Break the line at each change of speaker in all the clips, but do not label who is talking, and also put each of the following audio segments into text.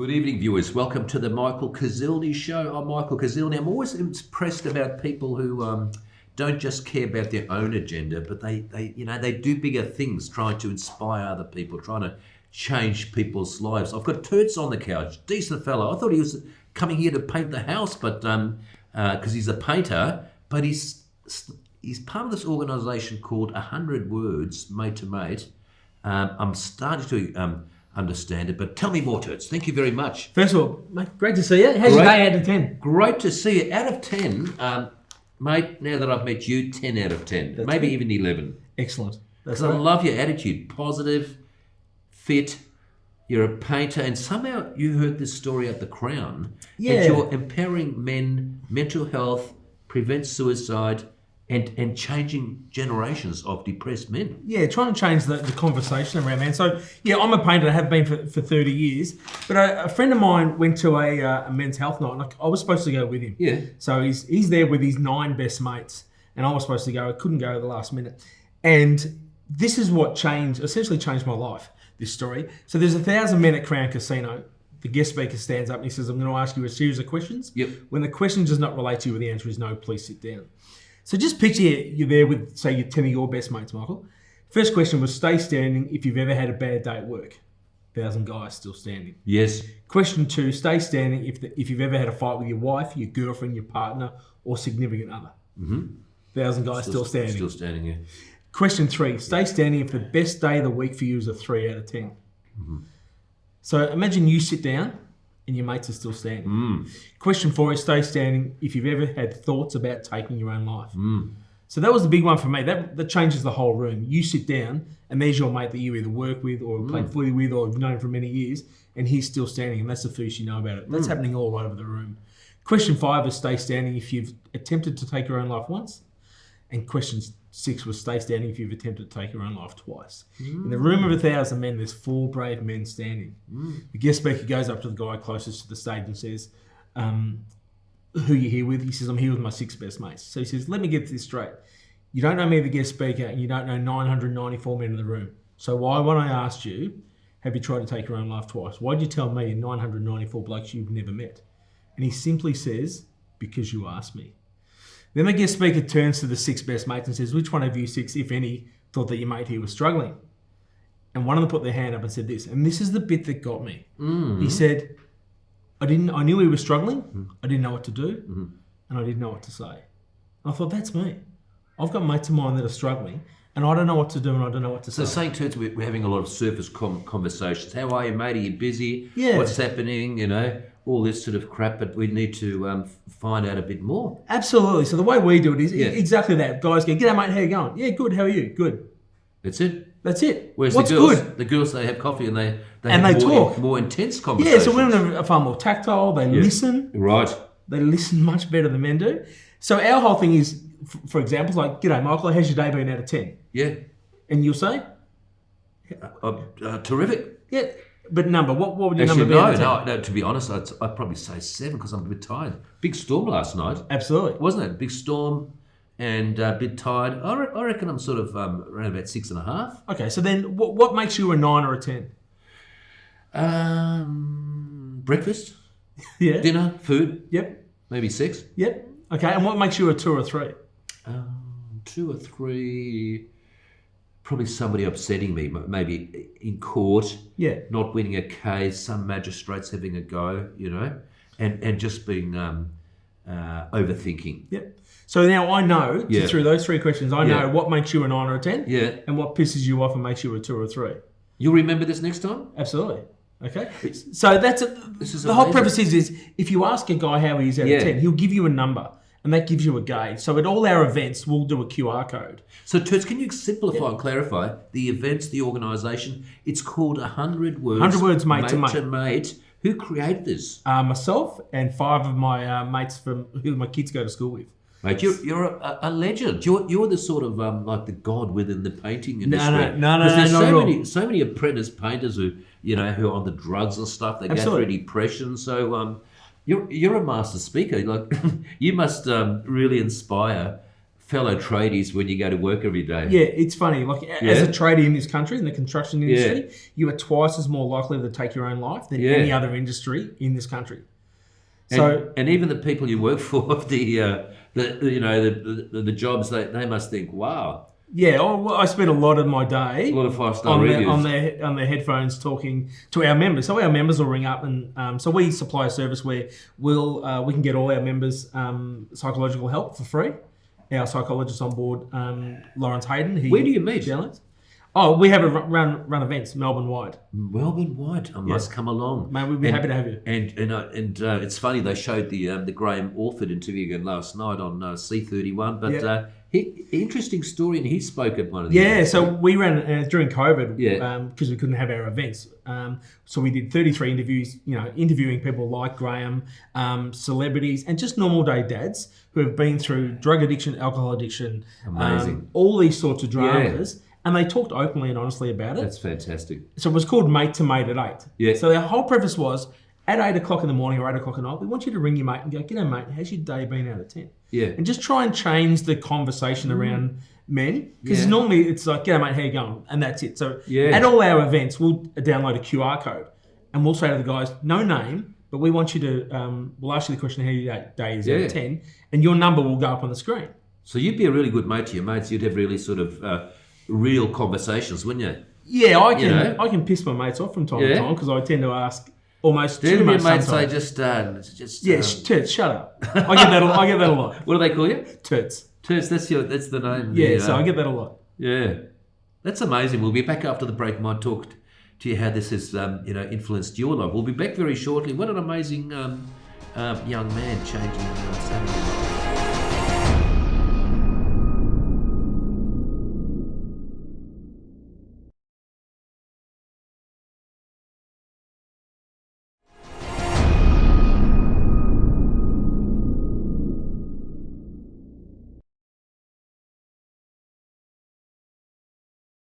Good evening, viewers. Welcome to the Michael Kuzilny Show. I'm Michael Kuzilny. I'm always impressed about people who don't just care about their own agenda, but they do bigger things, trying to inspire other people, trying to change people's lives. I've got Turton on the couch, decent fellow. I thought he was coming here to paint the house, but because he's a painter, but he's part of this organisation called 100 Words, Mate to Mate. I'm starting to understand it, but tell me more, Turts. Thank you very much.
First of all, mate, great to see you. How's your day out of 10?
Great to see you. Out of 10, mate, now that I've met you, 10 out of 10.
That's
maybe
good.
even 11.
Excellent.
Because I love your attitude. Positive, fit, you're a painter, and somehow you heard this story at the Crown.
Yeah.
And you're empowering men, mental health, prevent suicide, and changing generations of depressed men.
Yeah, trying to change the conversation around, man. So, yeah, I'm a painter. I have been for 30 years. But a friend of mine went to a men's health night, and I was supposed to go with him.
Yeah.
So he's there with his 9 best mates, and I was supposed to go. I couldn't go at the last minute. And this is what essentially changed my life, this story. So there's 1,000 men at Crown Casino. The guest speaker stands up and he says, I'm going to ask you a series of questions.
Yep. When
the question does not relate to you, the answer is no, please sit down. So just picture you're there with, say, you're 10 of your best mates, Michael. First question was, stay standing if you've ever had a bad day at work. 1,000 guys still standing.
Yes.
Question 2, stay standing if you've ever had a fight with your wife, your girlfriend, your partner, or significant other. 1,000 guys still standing.
Still standing, yeah.
Question 3, stay standing if the best day of the week for you is a 3 out of 10. So imagine you sit down and your mates are still standing. Question 4 is, stay standing if you've ever had thoughts about taking your own life. So that was the big one for me. That changes the whole room. You sit down and there's your mate that you either work with or played footy with or have known for many years, and he's still standing, and that's the first you know about it. That's happening all over the room. Question 5 is, stay standing if you've attempted to take your own life once. And question 6 was, stay standing if you've attempted to take your own life twice. In the room of 1,000 men, there's 4 brave men standing. The guest speaker goes up to the guy closest to the stage and says, who you here with? He says, I'm here with my 6 best mates. So he says, let me get this straight. You don't know me, the guest speaker, and you don't know 994 men in the room. So why, when I asked you, have you tried to take your own life twice? Why'd you tell me 994 blokes you've never met? And he simply says, because you asked me. Then the guest speaker turns to the 6 best mates and says, which one of you 6, if any, thought that your mate here was struggling? And one of them put their hand up and said this, and this is the bit that got me. He said, I knew he was struggling, I didn't know what to do, and I didn't know what to say. And I thought, that's me. I've got mates of mine that are struggling, and I don't know what to do and I don't know what to say.
So saying to we're having a lot of surface conversations. How are you, mate? Are you busy?
Yeah.
What's happening? You know, all this sort of crap, but we need to find out a bit more.
Absolutely. So the way we do it is exactly that. Guys go, g'day mate, how you going? Yeah, good, how are you? Good.
That's it.
That's it.
Whereas
What's
the girls,
good?
the girls, they have coffee and they
talk.
More intense conversations.
Yeah, so women are far more tactile, they listen.
Right.
They listen much better than men do. So our whole thing is, for example, like, g'day Michael, how's your day been out of 10?
Yeah.
And you'll say?
Terrific.
Yeah. But number, what would your
Actually,
number be out of 10?
No, to be honest, I'd probably say 7 because I'm a bit tired. Big storm last night.
Absolutely.
Wasn't it? Big storm and a bit tired. I reckon I'm sort of around about 6.5.
Okay, so then what makes you a 9 or a 10?
Breakfast,
Yeah.
dinner, food,
Yep.
maybe 6.
Yep. Okay, and what makes you a 2 or a 3?
2 or 3, probably somebody upsetting me, maybe in court, not winning a case, some magistrates having a go, you know, and just being overthinking.
Yep. So now I know, through those 3 questions, I know what makes you a 9 or a 10 and what pisses you off and makes you a 2 or a 3.
You'll remember this next time?
Absolutely. Okay. So that's the whole preface is if you ask a guy how he is out of 10, he'll give you a number. And that gives you a gauge. So at all our events, we'll do a QR code.
So, Toots, can you simplify and clarify the events, the organisation? It's called 100 Words.
100 Words Mate to
Mate. Who created this?
Myself and 5 of my mates who my kids go to school with.
Mate, you're a legend. You're the sort of like the god within the painting industry.
No.
There's so many apprentice painters who are on the drugs and stuff. They go through depression. So you're a master speaker. Like you must really inspire fellow tradies when you go to work every day.
Yeah, it's funny. Like as a tradie in this country, in the construction industry, you are twice as more likely to take your own life than any other industry in this country. So,
and even the people you work for, the jobs, they must think, wow.
Yeah, I spend a lot of my day
a lot of 5-star reviews
on their headphones talking to our members. So our members will ring up, and so we supply a service where we can get all our members psychological help for free. Our psychologist on board, Lawrence Hayden.
Where do you meet?
Oh, we have a run events Melbourne wide.
Melbourne wide, I must come along.
Mate, we'd be happy to have you.
And it's funny, they showed the Graham Orford interview again last night on C31, but interesting story, and he spoke at one of the events.
So we ran during COVID because we couldn't have our events. So we did 33 interviews, interviewing people like Graham, celebrities, and just normal day dads who have been through drug addiction, alcohol addiction, all these sorts of dramas. Yeah. And they talked openly and honestly about it.
That's fantastic.
So it was called Mate to Mate at 8.
Yeah.
So their whole preface was, at 8 o'clock in the morning or 8 o'clock at night, we want you to ring your mate and go, "G'day, mate, how's your day been out of 10?"
Yeah.
And just try and change the conversation around men. Because normally it's like, "G'day, mate, how you going?" And that's it. So at all our events, we'll download a QR code and we'll say to the guys, no name, but we want you to, we'll ask you the question, how your day is out of 10, and your number will go up on the screen.
So you'd be a really good mate to your mates. You'd have really sort of real conversations, wouldn't you?
Yeah, I can piss my mates off from time to time because I tend to ask almost too much.
Mates
sometimes.
say
Turts, shut up. I get that a lot.
What do they call you?
Turts.
Turts. That's the name.
Yeah, so I get that a lot.
Yeah, that's amazing. We'll be back after the break. Might talk to you how this has influenced your life. We'll be back very shortly. What an amazing young man changing Saturday.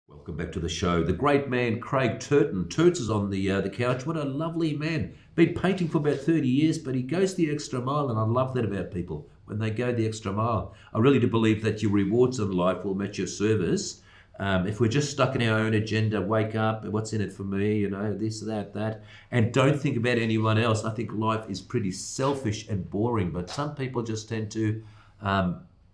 Welcome back to the show. The great man, Craig Turton. Turts is on the couch. What a lovely man. Been painting for about 30 years, but he goes the extra mile, and I love that about people, when they go the extra mile. I really do believe that your rewards in life will match your service. If we're just stuck in our own agenda, wake up, what's in it for me, this, that, and don't think about anyone else. I think life is pretty selfish and boring, but some people just tend to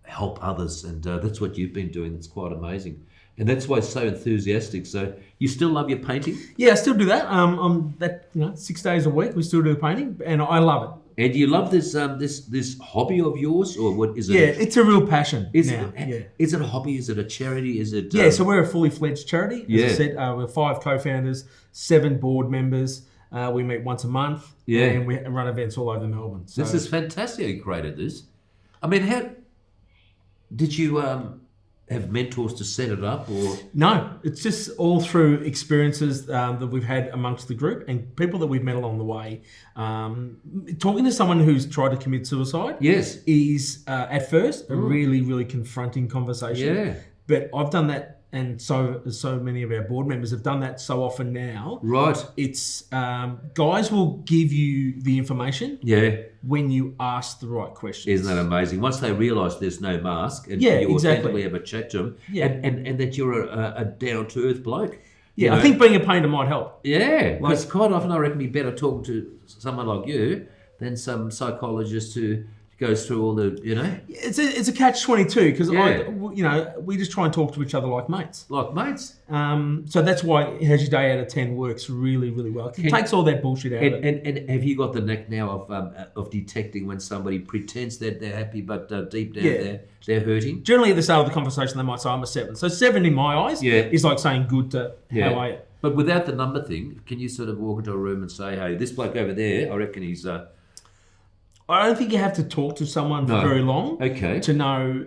help others, and that's what you've been doing. That's quite amazing. And that's why it's so enthusiastic. So you still love your painting?
Yeah, I still do that. 6 days a week we still do painting, and I love it.
And do you love this this hobby of yours, or what is it?
Yeah, it's a real passion.
Is it a hobby? Is it a charity? Is it?
So we're a fully fledged charity. As I said, we're 5 co-founders, 7 board members. We meet once a month. And we run events all over Melbourne. So
this is fantastic. You created this. I mean, how did you? Have mentors to set it up, or
no? It's just all through experiences that we've had amongst the group and people that we've met along the way. Talking to someone who's tried to commit suicide, is at first a really, really confronting conversation. Yeah, but I've done that, and so many of our board members have done that so often now.
Right,
it's guys will give you the information. When you ask the right questions.
Isn't that amazing? Once they realise there's no mask and you authentically have a chat to them, and that you're a down-to-earth bloke.
Yeah, I think being a painter might help.
Yeah, because quite often I reckon you're better talking to someone like you than some psychologist who goes through all the,
It's a catch-22 because we just try and talk to each other like mates.
Like mates.
So that's why How's Your Day Out of 10 works really, really well. It takes all that bullshit out of it.
And have you got the knack now of detecting when somebody pretends that they're happy but deep down they're hurting?
Generally at the start of the conversation they might say, "I'm a 7." So 7 in my eyes is like saying good to how are you?
But without the number thing, can you sort of walk into a room and say, "Hey, this bloke over there, I reckon he's..."
I don't think you have to talk to someone for very long to know.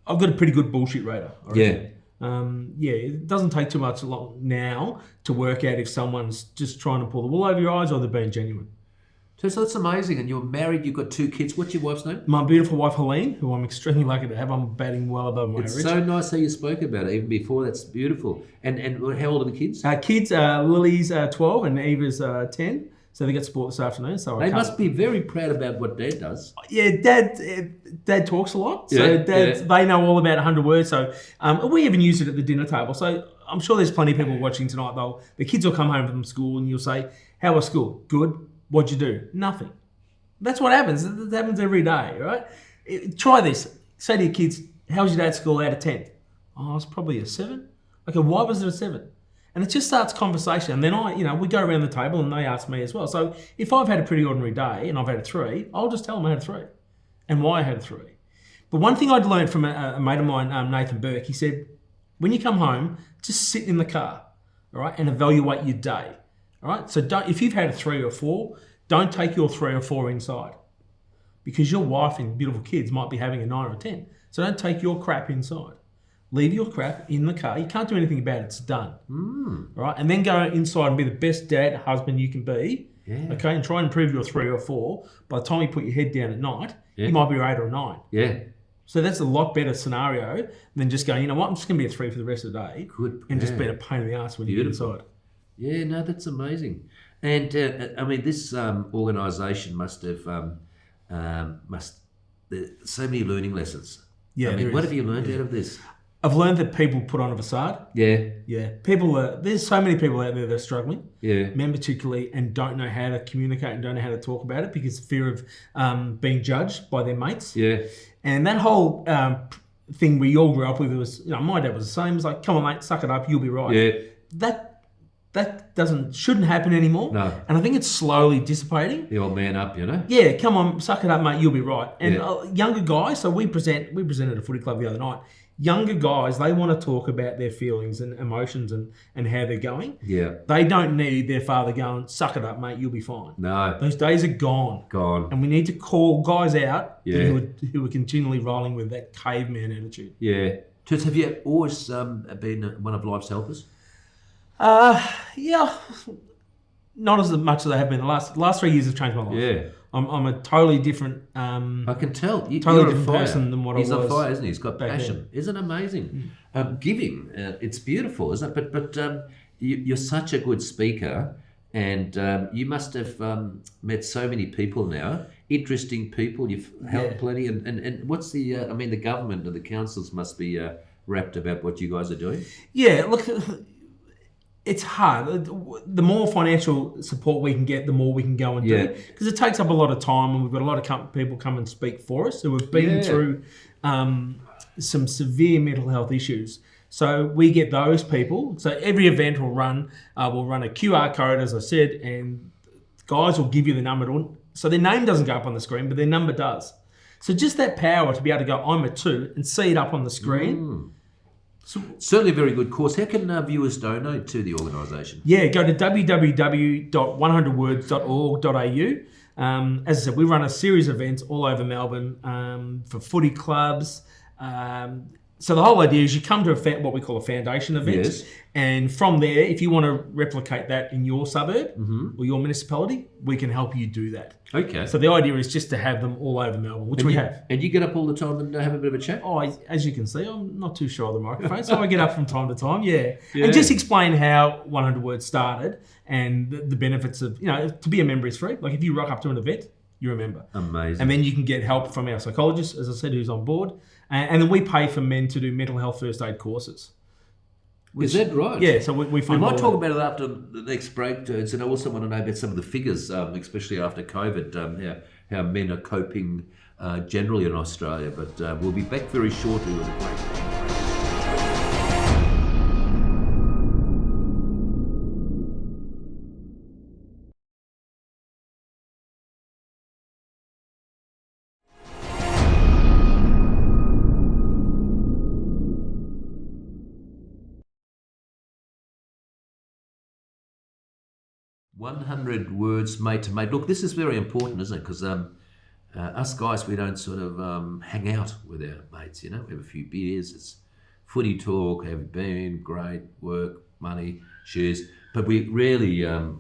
I've got a pretty good bullshit radar. It doesn't take too much long now to work out if someone's just trying to pull the wool over your eyes or they're being genuine.
So that's amazing. And you're married, you've got 2 kids. What's your wife's name?
My beautiful wife, Helene, who I'm extremely lucky to have. I'm batting well above my average.
It's so nice how you spoke about it even before. That's beautiful. And how old are the kids?
Lily's 12 and Eva's 10. So they get sport this afternoon. So
They must be very proud about what Dad does.
Yeah, Dad talks a lot. So they know all about 100 words. So we even use it at the dinner table. So I'm sure there's plenty of people watching tonight. The kids will come home from school and you'll say, "How was school?" "Good." "What'd you do?" "Nothing." That's what happens. It happens every day, right? Try this. Say to your kids, "How was your day at school out of 10?" "Oh, it's probably a 7." "Okay, why was it a 7?" And it just starts conversation. And then we go around the table and they ask me as well. So if I've had a pretty ordinary day and I've had a 3, I'll just tell them I had a 3 and why I had a 3. But one thing I'd learned from a mate of mine, Nathan Burke, he said, when you come home, just sit in the car, all right, and evaluate your day, all right? So if you've had a 3 or 4, don't take your 3 or 4 inside because your wife and beautiful kids might be having a 9 or a 10. So don't take your crap inside. Leave your crap in the car. You can't do anything about it. It's done. All right? And then go inside and be the best dad, husband you can be. Yeah. Okay? And try and improve your 3 or 4. By the time you put your head down at night, you might be an 8 or a 9.
Yeah.
So that's a lot better scenario than just going, you know what, I'm just going to be a 3 for the rest of the day.
Good.
And just being a pain in the ass when you get inside.
Yeah, no, that's amazing. And, this organisation must have, so many learning lessons.
Yeah.
What have you learned out of this?
I've learned that people put on a facade.
Yeah.
Yeah. There's so many people out there that are struggling.
Yeah.
Men particularly, and don't know how to communicate and don't know how to talk about it because of fear of being judged by their mates.
Yeah.
And that whole thing we all grew up with was, my dad was the same. It was like, come on, mate, suck it up, you'll be right.
Yeah.
That shouldn't happen anymore.
No.
And I think it's slowly dissipating.
The old man up,
Yeah, come on, suck it up, mate, you'll be right. And younger guys, so we presented at a footy club the other night. Younger guys, they want to talk about their feelings and emotions and how they're going.
Yeah.
They don't need their father going, suck it up, mate, you'll be fine.
No.
Those days are gone.
Gone.
And we need to call guys out who are continually rolling with that caveman attitude.
Yeah. Toots, have you always been one of life's helpers?
Yeah. Not as much as I have been. The last 3 years have changed my life.
Yeah.
I'm a totally different...
I can tell.
Totally different person than what I was.
He's on fire, isn't he? He's got passion.
then.
Isn't it amazing? Giving, it's beautiful, isn't it? But you're such a good speaker and you must have met so many people now, interesting people. You've helped plenty. And what's the... the government and the councils must be rapt about what you guys are doing.
Yeah, look... It's hard. The more financial support we can get, the more we can go and do. Because it takes up a lot of time, and we've got a lot of people come and speak for us who have been through some severe mental health issues. So we get those people. So every event will run a QR code, as I said, and guys will give you the number. So their name doesn't go up on the screen, but their number does. So just that power to be able to go, I'm a 2, and see it up on the screen.
So, certainly a very good cause. How can viewers donate to the organisation?
Yeah, go to www.100words.org.au. As I said, we run a series of events all over Melbourne for footy clubs. So the whole idea is you come to what we call a foundation event, and from there, if you want to replicate that in your suburb or your municipality, we can help you do that.
Okay.
So the idea is just to have them all over Melbourne, which we have.
And you get up all the time and have a bit of a chat?
Oh, as you can see, I'm not too shy of the microphone, so I get up from time to time, and just explain how 100 Words started and the benefits of, to be a member is free. Like if you rock up to an event, you're a member.
Amazing.
And then you can get help from our psychologist, as I said, who's on board. And then we pay for men to do mental health first aid courses.
Is that right?
Yeah, so we fund.
We might talk about it after the next break. And I also want to know about some of the figures, especially after COVID, how men are coping generally in Australia. But we'll be back very shortly with a break. 100 words mate to mate. Look, this is very important, isn't it? Because us guys, we don't sort of hang out with our mates, We have a few beers, it's footy talk, have you been, great, work, money, shares. But we rarely we're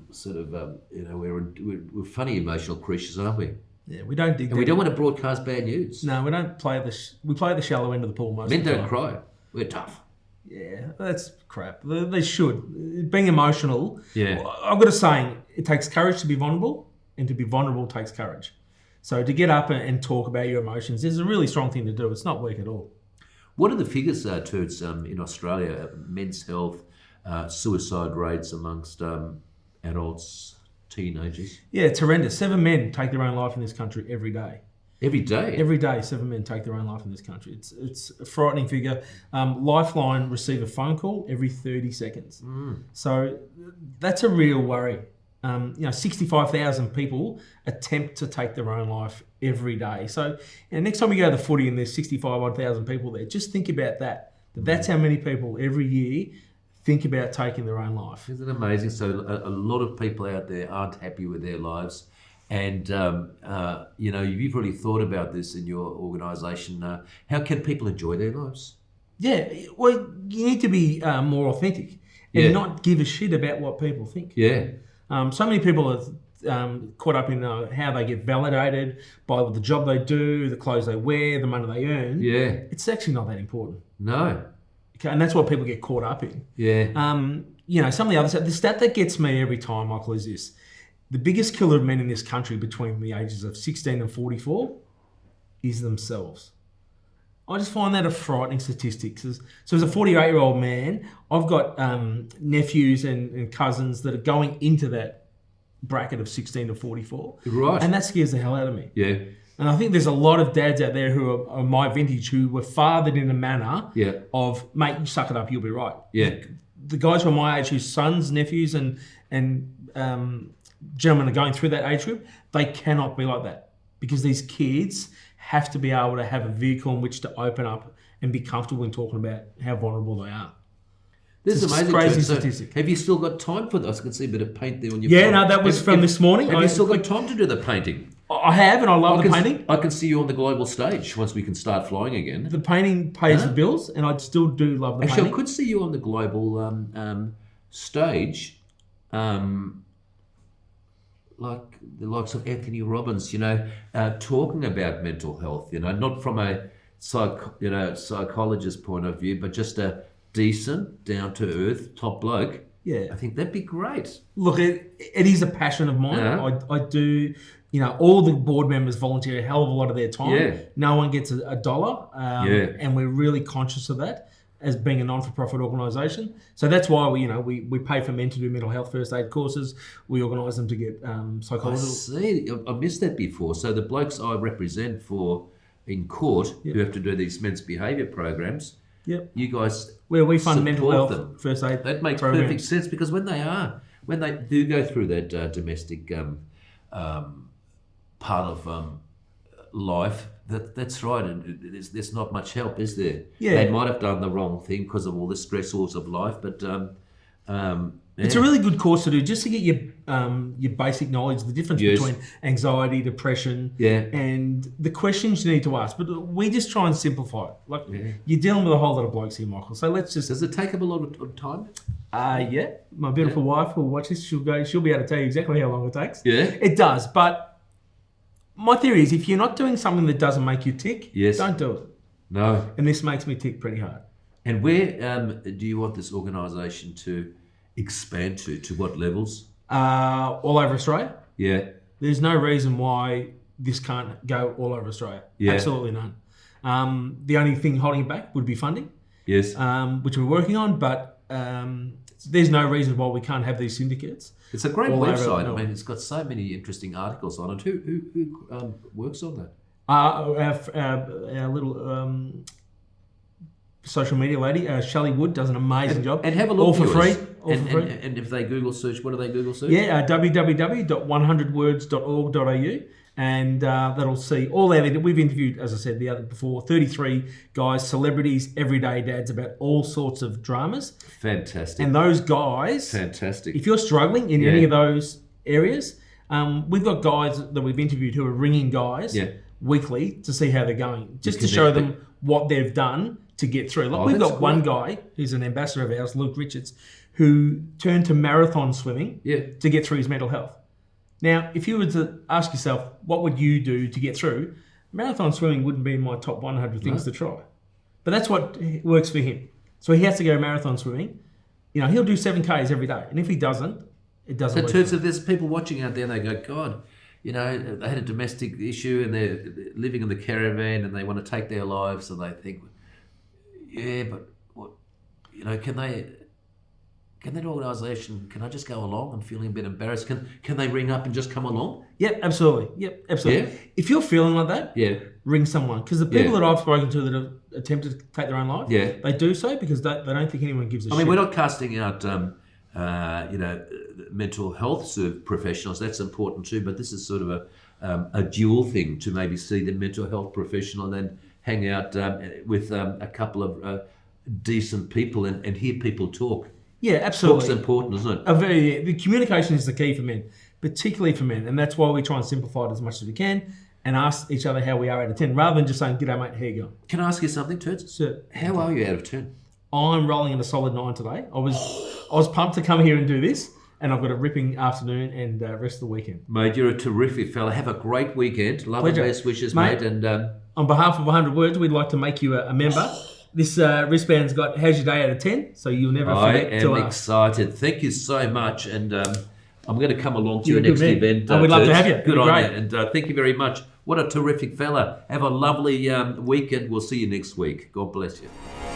funny emotional creatures, aren't we?
Yeah, we don't dig
and we don't want to broadcast bad news.
No, we don't play we play the shallow end of the pool most
Men
of the time.
don't cry. We're tough.
Yeah, that's crap. They should. Being emotional.
Yeah.
I've got a saying, it takes courage to be vulnerable, and to be vulnerable takes courage. So to get up and talk about your emotions is a really strong thing to do. It's not weak at all.
What are the figures, Toots, in Australia? Men's health, suicide rates amongst adults, teenagers?
Yeah, it's horrendous. 7 men take their own life in this country every day.
Every day?
Every day, 7 men take their own life in this country. It's a frightening figure. Lifeline receive a phone call every 30 seconds. So that's a real worry. 65,000 people attempt to take their own life every day. So next time you go to the footy and there's 65,000 people there, just think about that. That's how many people every year think about taking their own life.
Isn't it amazing? So a lot of people out there aren't happy with their lives. And, you've really thought about this in your organisation. How can people enjoy their lives?
Yeah, well, you need to be more authentic and not give a shit about what people think.
Yeah.
So many people are caught up in how they get validated by the job they do, the clothes they wear, the money they earn.
Yeah.
It's actually not that important.
No.
Okay, and that's what people get caught up in.
Yeah.
Some of the other stuff. The stat that gets me every time, Michael, is this. The biggest killer of men in this country between the ages of 16 and 44 is themselves. I just find that a frightening statistic. So as a 48-year-old man, I've got nephews and cousins that are going into that bracket of 16 to 44.
Right.
And that scares the hell out of me.
Yeah.
And I think there's a lot of dads out there who are my vintage who were fathered in a manner of, mate, you suck it up, you'll be right.
Yeah.
The guys who are my age, whose sons, nephews, and gentlemen are going through that age group, they cannot be like that, because these kids have to be able to have a vehicle in which to open up and be comfortable in talking about how vulnerable they are.
This is amazing.
Crazy
So
statistic.
have you still got time for this? I can see a bit of paint there on your
Yeah, no, that was from this morning.
Have you still got time to do the painting?
I have, and I love the painting.
I can see you on the global stage once we can start flying again.
The painting pays the bills, and I still do love the
Actually,
painting.
I could see you on the global stage, like the likes of Anthony Robbins, talking about mental health, not from a psychologist point of view, but just a decent, down-to-earth, top bloke.
Yeah.
I think that'd be great.
Look, it is a passion of mine.
Yeah.
I do, all the board members volunteer a hell of a lot of their time.
Yeah.
No one gets a dollar. And we're really conscious of that as being a non-for-profit organisation. So that's why we pay for men to do mental health first aid courses. We organise them to get psychological.
I see. I missed that before. So the blokes I represent in court who have to do these men's behaviour programs, you guys
where we fund mental health
them.
first aid
That makes
programs.
perfect sense, because when they do go through that domestic part of life, that's right, and there's not much help, is there?
Yeah.
They might have done the wrong thing because of all the stressors of life, but
it's a really good course to do, just to get your basic knowledge, the difference between anxiety, depression, and the questions you need to ask. But we just try and simplify it. Like you're dealing with a whole lot of blokes here, Michael. So let's just.
Does it take up a lot of time?
My beautiful wife will watch this. She'll be able to tell you exactly how long it takes.
Yeah,
it does. But my theory is, if you're not doing something that doesn't make you tick, don't do it.
No.
And this makes me tick pretty hard.
And where do you want this organisation to expand to what levels?
All over Australia.
Yeah.
There's no reason why this can't go all over Australia. Yeah. Absolutely none. The only thing holding it back would be funding.
Yes.
Which we're working on, but there's no reason why we can't have these syndicates.
It's a great website. I mean, it's got so many interesting articles on it. Who works on that?
Our little social media lady, Shelley Wood, does an amazing job.
And have a look.
All for free.
And if they Google search, what do they Google search?
Yeah, www.100words.org.au. And that'll see all our. We've interviewed, as I said before, 33 guys, celebrities, everyday dads about all sorts of dramas.
Fantastic.
And those guys,
fantastic.
If you're struggling in any of those areas, we've got guys that we've interviewed who are ringing guys weekly to see how they're going, just to show them what they've done to get through. Like we've got one guy who's an ambassador of ours, Luke Richards, who turned to marathon swimming to get through his mental health. Now, if you were to ask yourself, what would you do to get through? Marathon swimming wouldn't be in my top 100 things to try. But that's what works for him. So he has to go marathon swimming. You know, he'll do 7Ks every day. And if he doesn't, it doesn't
So
work.
in terms of there's people watching out there and they go, God, you know, they had a domestic issue and they're living in the caravan and they want to take their lives, and they think, yeah, but what, you know, can that organisation, can I just go along? I'm feeling a bit embarrassed. Can they ring up and just come along?
Yep, absolutely. Yep, absolutely.
Yeah.
If you're feeling like that,
Yeah.
ring someone. Because the people
Yeah.
that I've spoken to that have attempted to take their own life,
Yeah.
they do so because they don't think anyone gives a shit.
I mean, we're not casting out, you know, mental health sort of professionals. That's important too. But this is sort of a dual thing to maybe see the mental health professional and then hang out with a couple of decent people and hear people talk.
Yeah, absolutely.
Talk's important, isn't it?
The communication is the key for men, particularly for men, and that's why we try and simplify it as much as we can and ask each other how we are out of 10, rather than just saying, "G'day, mate, how you going?"
Can I ask you something, Turton?
So,
How are you out of 10?
I'm rolling in a solid 9 today. I was pumped to come here and do this, and I've got a ripping afternoon and rest of the weekend.
Mate, you're a terrific fella. Have a great weekend. Love and
Pleasure.
best wishes,
Mate.
mate. And
On behalf of 100 Words, we'd like to make you a member. This wristband's got "How's your day" out of 10, so you'll never
I
forget to
am
ask.
excited. Thank you so much. And I'm going to come along to
You're
your
a
next
good man.
event.
I would love to
Turton.
have you. It'd
Good
be
on
great.
you. And thank you very much. What a terrific fella. Have a lovely weekend. We'll see you next week. God bless you.